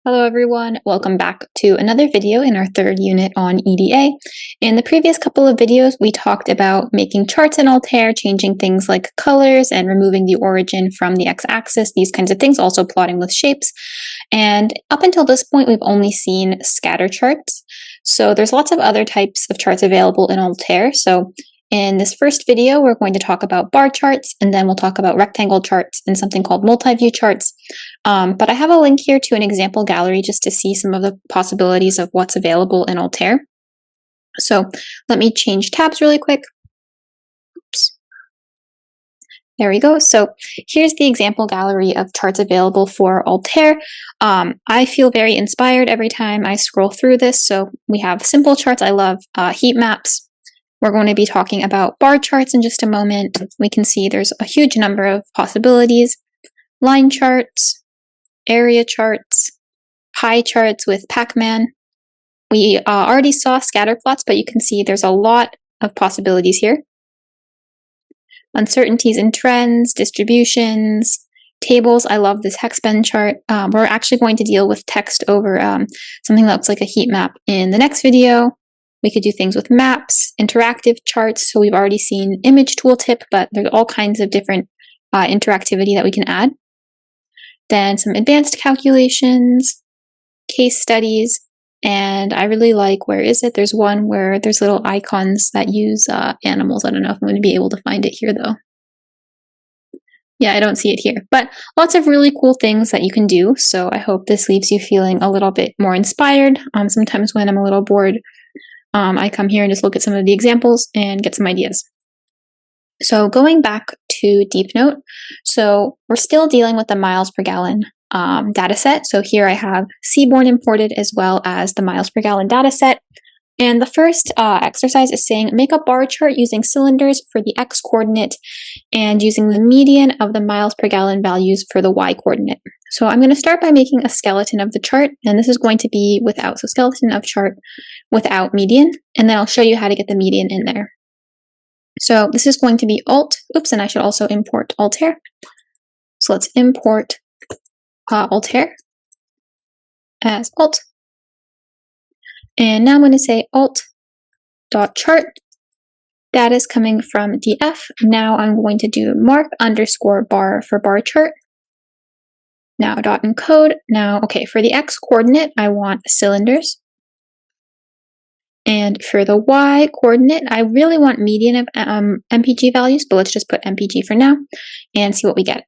Hello everyone, welcome back to another video in our third unit on EDA. In the previous couple of videos, we talked about making charts in Altair, changing things like colors and removing the origin from the x-axis, these kinds of things, also plotting with shapes. And up until this point, we've only seen scatter charts. So there's lots of other types of charts available in Altair. So in this first video, we're going to talk about bar charts, and then we'll talk about rectangle charts and something called multi-view charts. But I have a link here to an example gallery just to see some of the possibilities of what's available in Altair. So let me change tabs really quick. Oops. There we go. So here's the example gallery of charts available for Altair. I feel very inspired every time I scroll through this. So we have simple charts. I love heat maps. We're going to be talking about bar charts in just a moment. We can see there's a huge number of possibilities. Line charts, area charts, pie charts with Pac-Man. We already saw scatter plots, but you can see there's a lot of possibilities here. Uncertainties and trends, distributions, tables. I love this hexbend chart. We're actually going to deal with text over something that looks like a heat map in the next video. We could do things with maps, interactive charts. So we've already seen image tooltip, but there's all kinds of different interactivity that we can add. Then some advanced calculations, case studies, and I really like, where is it? There's one where there's little icons that use animals. I don't know if I'm going to be able to find it here though. Yeah, I don't see it here, but lots of really cool things that you can do. So I hope this leaves you feeling a little bit more inspired. Sometimes when I'm a little bored, I come here and just look at some of the examples and get some ideas. So going back to DeepNote, so we're still dealing with the miles per gallon data set. So here I have Seaborn imported as well as the miles per gallon data set. And the first exercise is saying make a bar chart using cylinders for the x coordinate and using the median of the miles per gallon values for the y coordinate. So I'm going to start by making a skeleton of the chart, and this is going to be without, so skeleton of chart without median, and then I'll show you how to get the median in there. So this is going to be Alt, oops, and I should also import Altair. So let's import Altair as Alt. And now I'm going to say alt.chart. That is coming from df. Now I'm going to do mark underscore bar for bar chart. Now dot encode. Now, okay, for the x coordinate, I want cylinders. And for the y coordinate, I really want median of MPG values, but let's just put MPG for now and see what we get.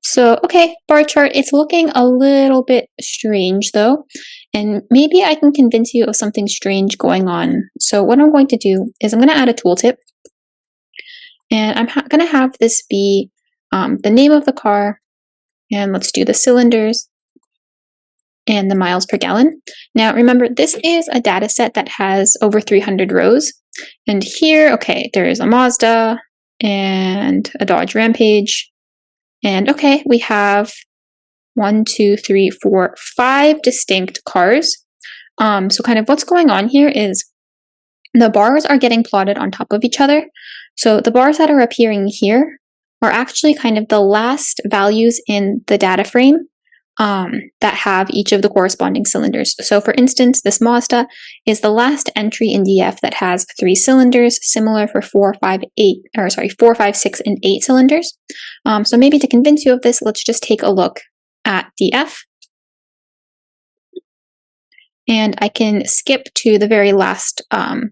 So, okay, bar chart, it's looking a little bit strange though, and maybe I can convince you of something strange going on. So what I'm going to do is I'm going to add a tooltip, and I'm going to have this be the name of the car, and let's do the cylinders and the miles per gallon. Now remember, this is a data set that has over 300 rows, and here, okay, there's a Mazda and a Dodge Rampage. And okay, we have 1, 2, 3, 4, 5 distinct cars. So kind of what's going on here is the bars are getting plotted on top of each other. So the bars that are appearing here are actually kind of the last values in the data frame that have each of the corresponding cylinders. So for instance, this Mazda is the last entry in DF that has 3 cylinders, similar for 4, 5, 6, and 8 cylinders. So maybe to convince you of this, let's just take a look at DF. And I can skip to the very last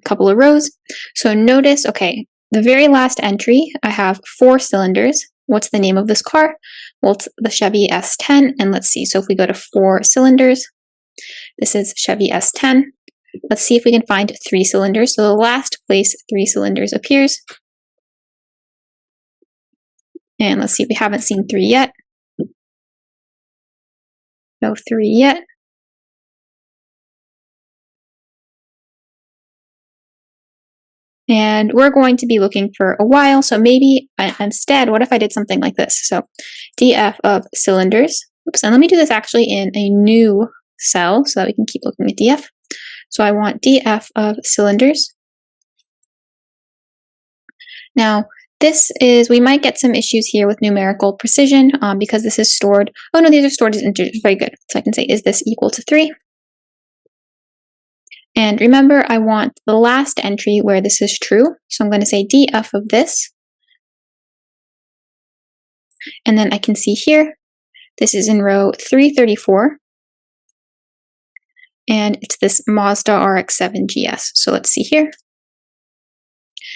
couple of rows. So notice, okay, the very last entry, I have 4 cylinders. What's the name of this car? Well, it's the Chevy S10, and let's see. So if we go to 4 cylinders, this is Chevy S10. Let's see if we can find 3 cylinders. So the last place 3 cylinders appears. And let's see, we haven't seen 3 yet. No 3 yet. And we're going to be looking for a while, so maybe instead, what if I did something like this? So df of cylinders, oops, and let me do this actually in a new cell so that we can keep looking at df. So I want df of cylinders. Now, this is, we might get some issues here with numerical precision because this is stored. Oh no, these are stored as integers. Very good. So I can say, is this equal to 3? And remember, I want the last entry where this is true. So I'm going to say df of this. And then I can see here, this is in row 334. And it's this Mazda RX-7 GS. So let's see here.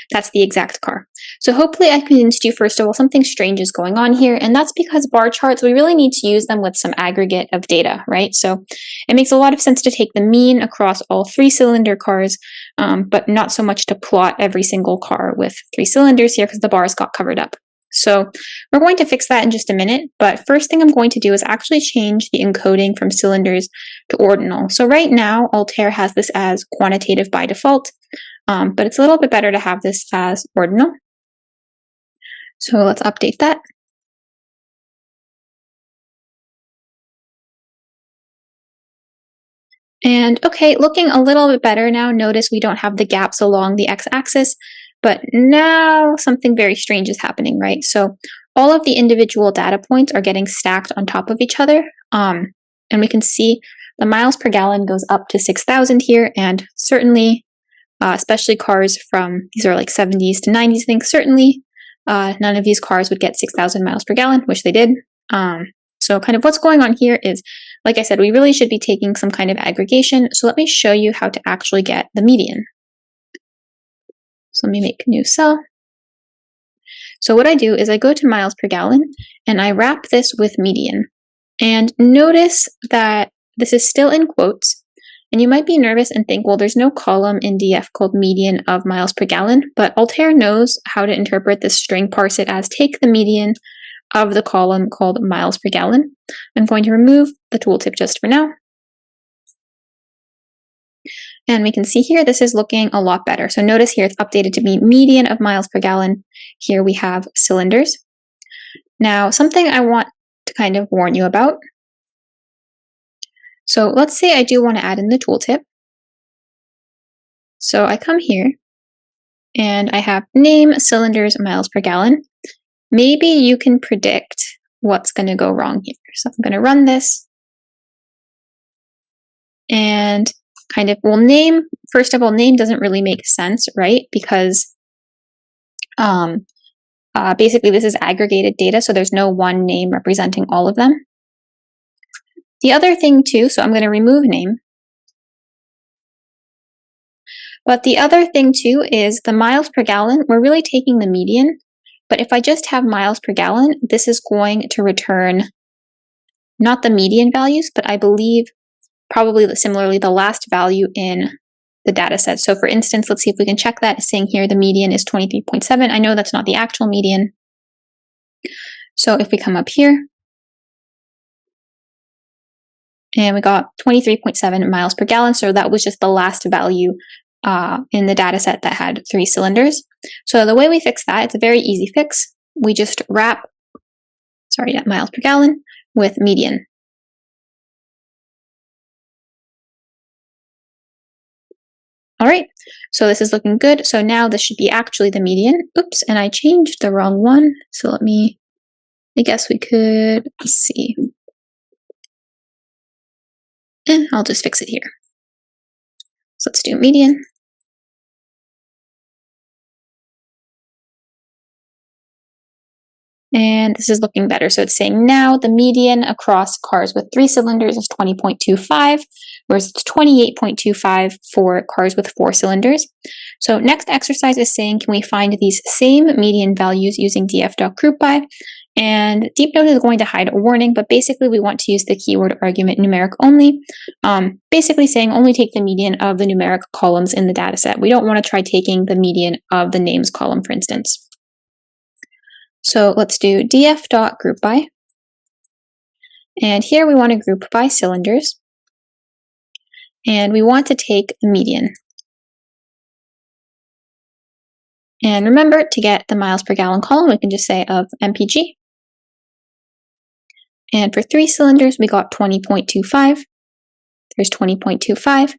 That's the exact car. So hopefully I convinced you, first of all, something strange is going on here, and that's because bar charts, we really need to use them with some aggregate of data, right? So it makes a lot of sense to take the mean across all 3-cylinder cars, but not so much to plot every single car with 3 cylinders here because the bars got covered up. So we're going to fix that in just a minute, but first thing I'm going to do is actually change the encoding from cylinders to ordinal. So right now, Altair has this as quantitative by default, but it's a little bit better to have this as ordinal. So let's update that. And okay, looking a little bit better now. Notice we don't have the gaps along the x-axis, but now something very strange is happening, right? So all of the individual data points are getting stacked on top of each other. And we can see the miles per gallon goes up to 6,000 here, and certainly especially cars from, these are like 70s to 90s, I think, certainly none of these cars would get 6,000 miles per gallon, which they did. So kind of what's going on here is, like I said, we really should be taking some kind of aggregation. So let me show you how to actually get the median. So let me make a new cell. So what I do is I go to miles per gallon and I wrap this with median. And notice that this is still in quotes. And you might be nervous and think, well, there's no column in df called median of miles per gallon, but Altair knows how to interpret this string, parse it as take the median of the column called miles per gallon. I'm going to remove the tooltip just for now. And we can see here, this is looking a lot better. So notice here, it's updated to be median of miles per gallon. Here we have cylinders. Now, something I want to kind of warn you about. So let's say I do want to add in the tooltip. So I come here and I have name cylinders miles per gallon. Maybe you can predict what's going to go wrong here. So I'm going to run this and kind of, well, name, first of all, name doesn't really make sense, right? Because basically this is aggregated data, so there's no one name representing all of them. The other thing too, so I'm going to remove name. But the other thing too is the miles per gallon, we're really taking the median. But if I just have miles per gallon, this is going to return not the median values, but I believe probably similarly the last value in the data set. So for instance, let's see if we can check that. It's saying here the median is 23.7. I know that's not the actual median. So if we come up here, and we got 23.7 miles per gallon. So that was just the last value in the data set that had 3 cylinders. So the way we fix that, it's a very easy fix. We just wrap, miles per gallon with median. All right, so this is looking good. So now this should be actually the median. Oops, and I changed the wrong one. So let me, I guess we could, let's see. And I'll just fix it here. So let's do median. And this is looking better. So it's saying now the median across cars with 3 cylinders is 20.25, whereas it's 28.25 for cars with 4 cylinders. So next exercise is saying, can we find these same median values using df.groupby? And DeepNote is going to hide a warning, but basically we want to use the keyword argument numeric only, basically saying only take the median of the numeric columns in the data set. We don't want to try taking the median of the names column, for instance. So let's do df.groupby. And here we want to group by cylinders. And we want to take the median. And remember, to get the miles per gallon column, we can just say of MPG. And for 3 cylinders, we got 20.25. There's 20.25.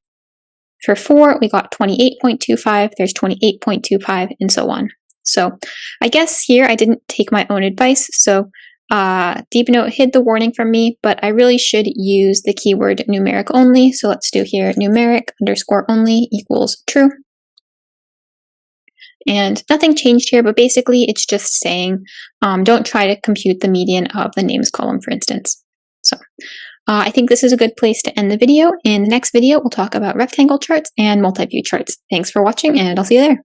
For 4, we got 28.25. There's 28.25, and so on. So I guess here I didn't take my own advice. So DeepNote hid the warning from me, but I really should use the keyword numeric only. So let's do here numeric underscore only equals true. And nothing changed here, but basically it's just saying don't try to compute the median of the names column, for instance. So I think this is a good place to end the video. In the next video, we'll talk about rectangle charts and multi-view charts. Thanks for watching, and I'll see you there.